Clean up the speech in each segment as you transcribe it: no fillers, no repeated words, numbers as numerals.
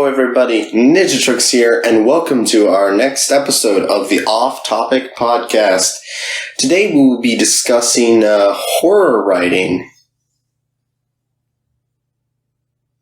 Hello everybody, Ninja-Trix here, and welcome to our next episode of the Off Topic Podcast. Today we will be discussing horror writing.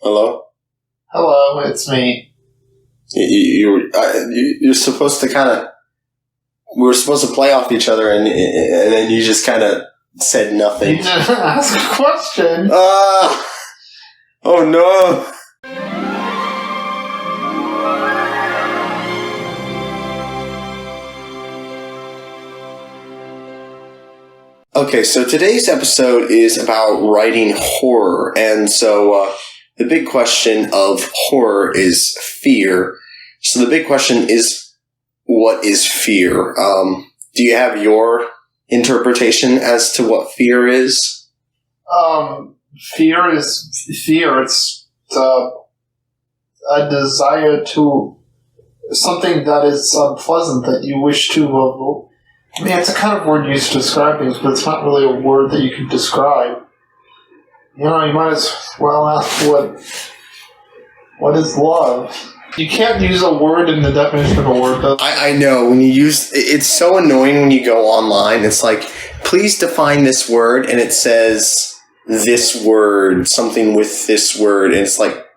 Hello? Hello, it's me. You're supposed to kind of... We were supposed to play off each other, and then you just kind of said nothing. You didn't ask a question. Oh no! Okay, so today's episode is about writing horror, and so the big question of horror is fear. So the big question is, what is fear? Do you have your interpretation as to what fear is? Fear is fear. It's a desire to something that is unpleasant that you wish to avoid. I mean, it's a kind of word used to describe things, but it's not really a word that you can describe. You know, you might as well ask what is love? You can't use a word in the definition of a word, though. I know, when you use... It's so annoying when you go online. It's like, please define this word, and it says this word, something with this word, and it's like,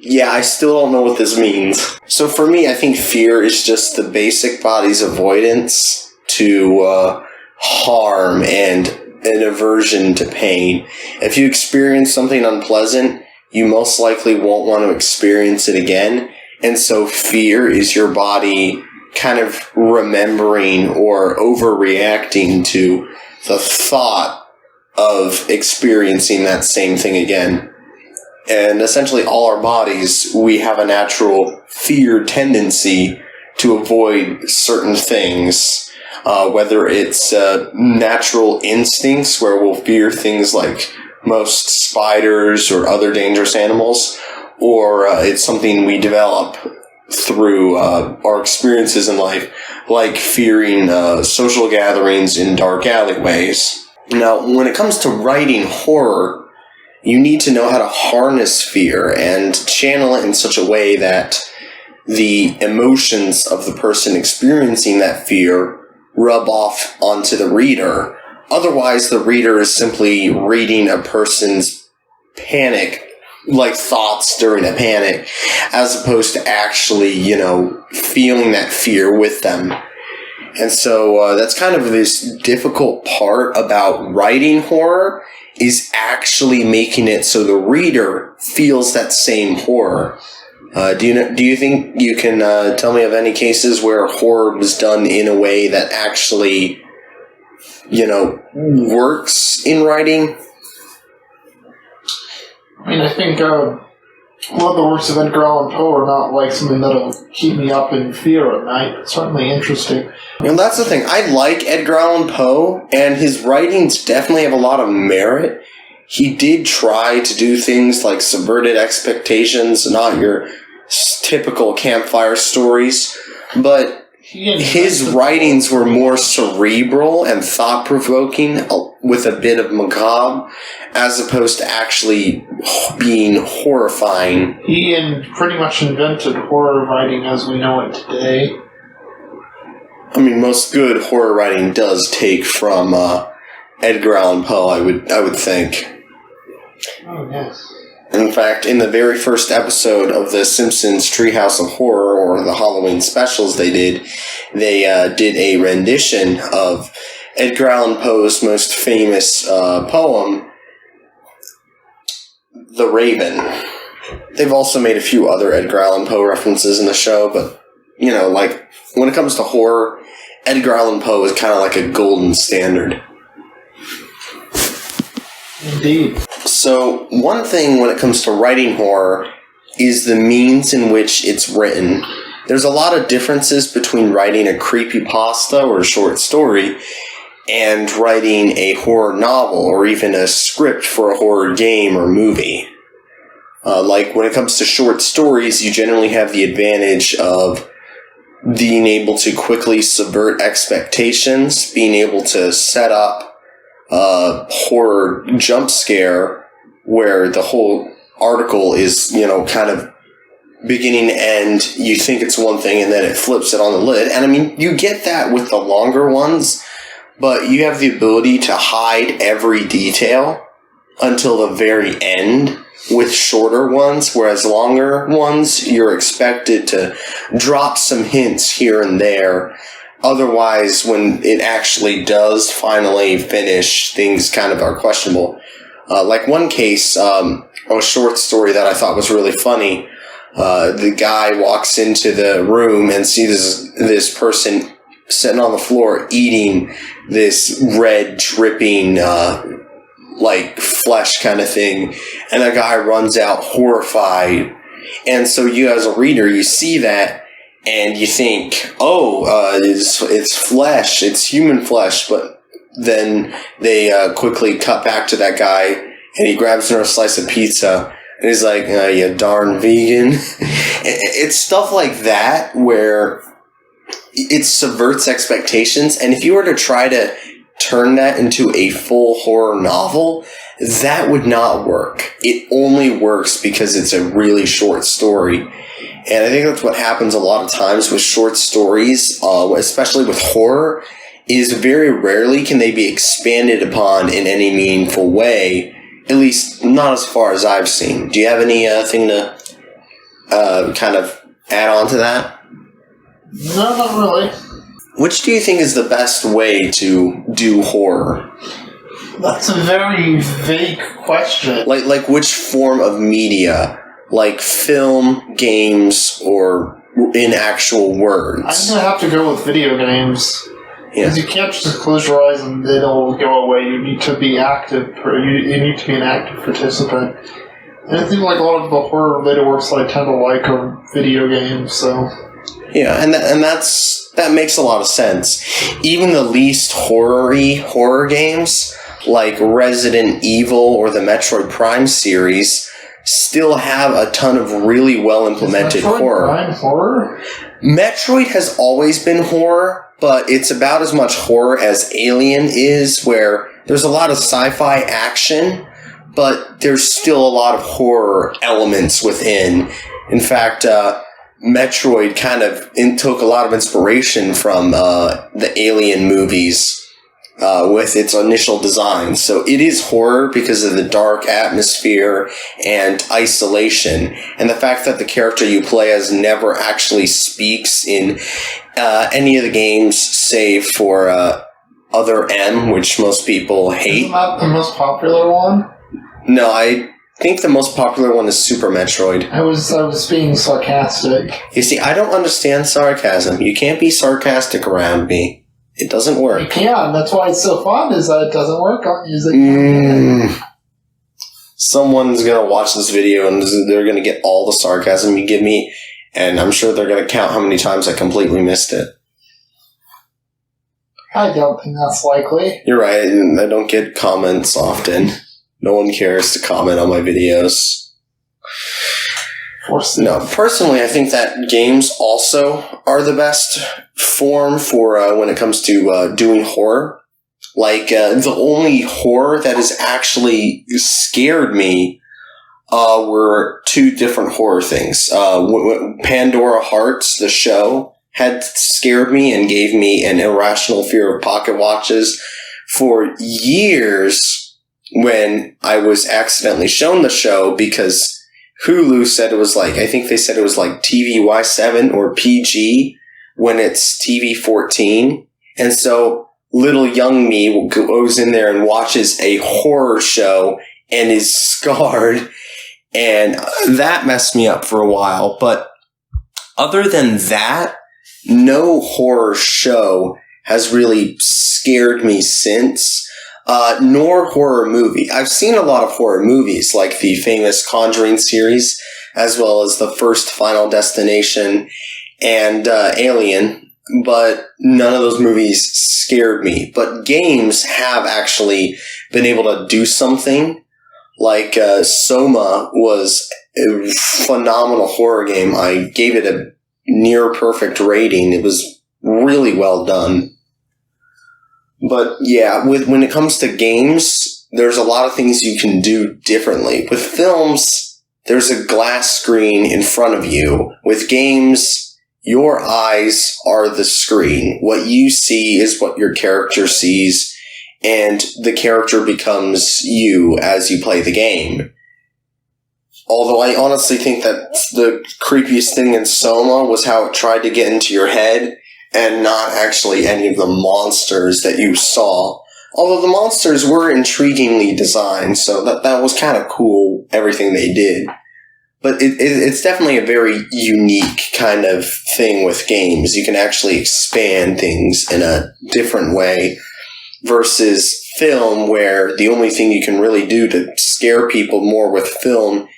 yeah, I still don't know what this means. So for me, I think fear is just the basic body's avoidance to harm and an aversion to pain. If you experience something unpleasant, you most likely won't want to experience it again. And so fear is your body kind of remembering or overreacting to the thought of experiencing that same thing again. And essentially all our bodies, we have a natural fear tendency to avoid certain things. Whether it's natural instincts where we'll fear things like most spiders or other dangerous animals, or it's something we develop through our experiences in life, like fearing social gatherings in dark alleyways. Now, when it comes to writing horror, you need to know how to harness fear and channel it in such a way that the emotions of the person experiencing that fear rub off onto the reader. Otherwise, the reader is simply reading a person's panic, like thoughts during a panic, as opposed to actually, feeling that fear with them. And so that's kind of this difficult part about writing horror, is actually making it so the reader feels that same horror. Do you think you can tell me of any cases where horror was done in a way that actually, works in writing? I mean, I think a lot of the works of Edgar Allan Poe are not like something that'll keep me up in fear at night. It's certainly interesting. And that's the thing. I like Edgar Allan Poe, and his writings definitely have a lot of merit. He did try to do things like subverted expectations, not your typical campfire stories, but his writings were more cerebral and thought-provoking with a bit of macabre, as opposed to actually being horrifying. He pretty much invented horror writing as we know it today. I mean, most good horror writing does take from Edgar Allan Poe, I would think. Oh, yes. In fact, in the very first episode of The Simpsons Treehouse of Horror, or the Halloween specials they did a rendition of Edgar Allan Poe's most famous poem, The Raven. They've also made a few other Edgar Allan Poe references in the show, but, when it comes to horror, Edgar Allan Poe is kind of like a golden standard. Indeed. So, one thing when it comes to writing horror is the means in which it's written. There's a lot of differences between writing a creepypasta or a short story and writing a horror novel or even a script for a horror game or movie. Like, when it comes to short stories, you generally have the advantage of being able to quickly subvert expectations, being able to set up a horror jump scare where the whole article is, kind of beginning to end, you think it's one thing and then it flips it on the lid. And I mean, you get that with the longer ones, but you have the ability to hide every detail until the very end with shorter ones, whereas longer ones, you're expected to drop some hints here and there. Otherwise, when it actually does finally finish, things kind of are questionable. Like one case, a short story that I thought was really funny. The guy walks into the room and sees this person sitting on the floor eating this red dripping, like flesh kind of thing. And the guy runs out horrified. And so you as a reader, you see that and you think, it's flesh, it's human flesh. But then they quickly cut back to that guy and he grabs another slice of pizza. And he's like, you darn vegan. It's stuff like that where it subverts expectations. And if you were to try to turn that into a full horror novel, that would not work. It only works because it's a really short story. And I think that's what happens a lot of times with short stories, especially with horror, is very rarely can they be expanded upon in any meaningful way. At least, not as far as I've seen. Do you have anything to kind of add on to that? No, not really. Which do you think is the best way to do horror? That's a very vague question. Like which form of media? Like film, games, or in actual words? I'm going to have to go with video games. Because you can't just close your eyes and it'll go away. You need to be active. You need to be an active participant. And I think like a lot of the horror-related works I tend to like are video games. So yeah, and that makes a lot of sense. Even the least horror games, like Resident Evil or the Metroid Prime series, still have a ton of really well implemented horror. Prime horror? Metroid has always been horror, but it's about as much horror as Alien is, where there's a lot of sci-fi action, but there's still a lot of horror elements within. In fact, Metroid kind of took a lot of inspiration from the Alien movies with its initial design. So it is horror because of the dark atmosphere and isolation, and the fact that the character you play as never actually speaks in any of the games save for Other M, which most people hate. Isn't that the most popular one? No, I think the most popular one is Super Metroid. I was being sarcastic. You see, I don't understand sarcasm. You can't be sarcastic around me. It doesn't work. You can. That's why it's so fun, is that it doesn't work on music. Someone's going to watch this video and they're going to get all the sarcasm you give me, and I'm sure they're going to count how many times I completely missed it. I don't think that's likely. You're right. I don't get comments often. No one cares to comment on my videos. No, personally, I think that games also are the best form for when it comes to doing horror. Like, the only horror that has actually scared me were two different horror things. Pandora Hearts, the show, had scared me and gave me an irrational fear of pocket watches for years when I was accidentally shown the show because Hulu said it was like, I think they said it was like TVY7 or PG when it's TV 14. And so little young me goes in there and watches a horror show and is scarred. And that messed me up for a while. But other than that, no horror show has really scared me since. Nor horror movie. I've seen a lot of horror movies, like the famous Conjuring series, as well as the first Final Destination and Alien, but none of those movies scared me. But games have actually been able to do something. Like Soma was a phenomenal horror game. I gave it a near perfect rating. It was really well done. But yeah, when it comes to games, there's a lot of things you can do differently. With films, there's a glass screen in front of you. With games, your eyes are the screen. What you see is what your character sees, and the character becomes you as you play the game. Although I honestly think that the creepiest thing in Soma was how it tried to get into your head and not actually any of the monsters that you saw. Although the monsters were intriguingly designed, so that was kind of cool, everything they did. But it's definitely a very unique kind of thing with games. You can actually expand things in a different way versus film, where the only thing you can really do to scare people more with film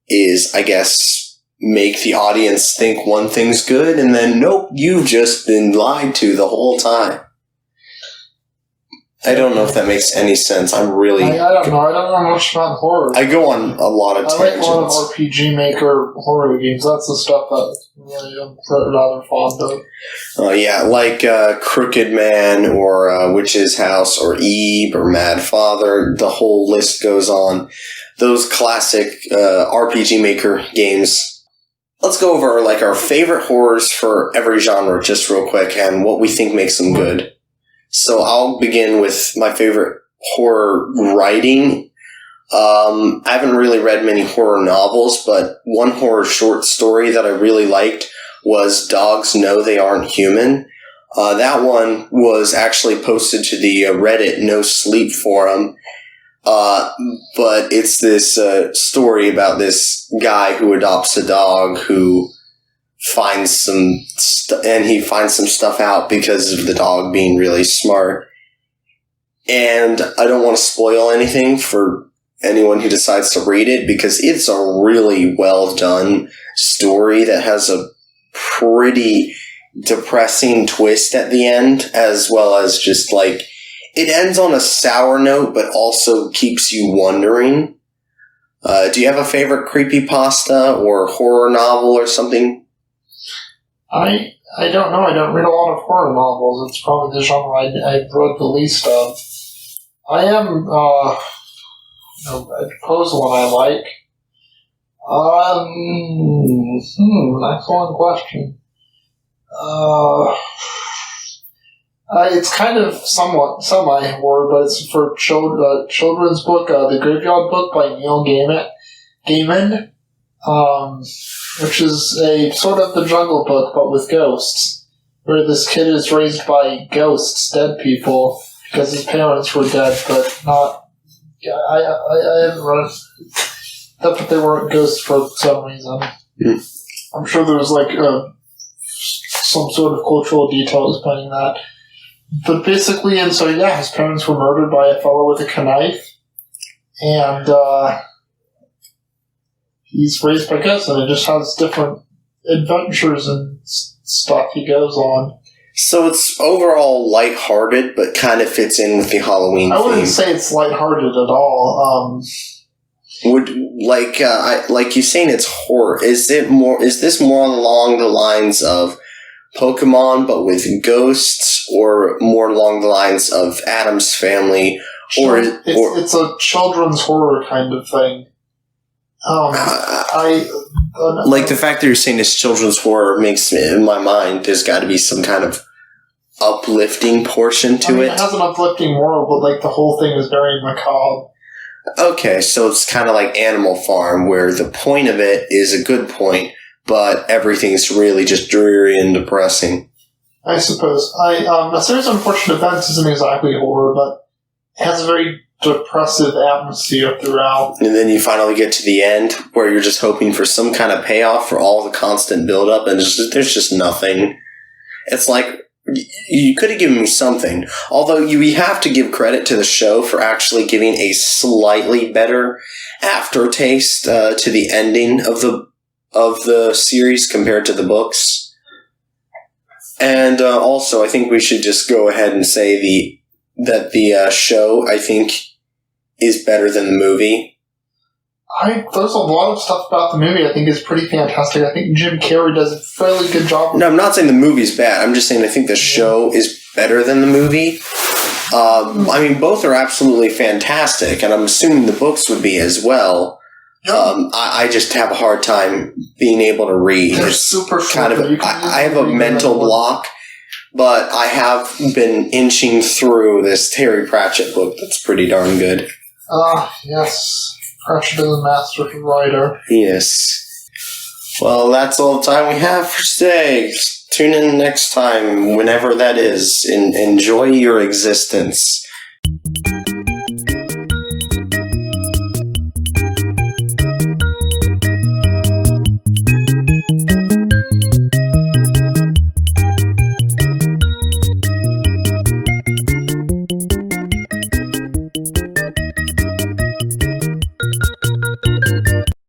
is, I guess, make the audience think one thing's good, and then, nope, you've just been lied to the whole time. I don't know if that makes any sense. I don't know. I don't know much about horror. I go on a lot of tangents. I like a lot of RPG Maker horror games. That's the stuff that really I'm rather fond of. Yeah, like Crooked Man or Witch's House or Eve or Mad Father. The whole list goes on. Those classic RPG Maker games. Let's go over our favorite horrors for every genre just real quick and what we think makes them good. So I'll begin with my favorite horror writing. I haven't really read many horror novels, but one horror short story that I really liked was Dogs Know They Aren't Human. That one was actually posted to the Reddit No Sleep forum. But it's this story about this guy who adopts a dog who finds some stuff out because of the dog being really smart. And I don't want to spoil anything for anyone who decides to read it, because it's a really well done story that has a pretty depressing twist at the end, as well as just it ends on a sour note, but also keeps you wondering. Do you have a favorite creepypasta or horror novel or something? I don't know. I don't read a lot of horror novels. It's probably the genre I've read the least of. I am, Poe's one I like. Excellent question. It's kind of somewhat semi-horror, but it's for children's book, The Graveyard Book by Neil Gaiman. Which is a sort of the Jungle Book, but with ghosts, where this kid is raised by ghosts, dead people, because his parents were dead, but not. Yeah, I haven't read it. But they weren't ghosts for some reason. Mm. I'm sure there was some sort of cultural detail explaining that. But basically, his parents were murdered by a fellow with a knife, and he's raised by ghosts, and it just has different adventures and stuff he goes on. So it's overall lighthearted, but kind of fits in with the Halloween theme. I wouldn't say it's lighthearted at all. Like you saying it's horror? Is this more along the lines of Pokemon, but with ghosts, or more along the lines of Addams Family, it's a children's horror kind of thing. The fact that you're saying it's children's horror makes me, in my mind, there's got to be some kind of uplifting portion to it. It has an uplifting moral, but the whole thing is very macabre. Okay, so it's kind of like Animal Farm, where the point of it is a good point, but everything's really just dreary and depressing. I suppose. A Series of Unfortunate Events isn't exactly horror, but it has a very depressive atmosphere throughout. And then you finally get to the end, where you're just hoping for some kind of payoff for all the constant build-up, and there's just nothing. It's like, you could have given me something. Although we have to give credit to the show for actually giving a slightly better aftertaste to the ending of the series compared to the books. And also, I think we should just go ahead and say that the show, I think, is better than the movie. There's a lot of stuff about the movie I think is pretty fantastic. I think Jim Carrey does a fairly good job. No, I'm not saying the movie's bad. I'm just saying I think the show is better than the movie. Both are absolutely fantastic, and I'm assuming the books would be as well. I just have a hard time being able to read. They're It's super short. kind of, I have a mental block, but I have been inching through this Terry Pratchett book that's pretty darn good. Yes. Pratchett is a master writer. Yes. Well, that's all the time we have for today. Tune in next time, whenever that is. Enjoy your existence.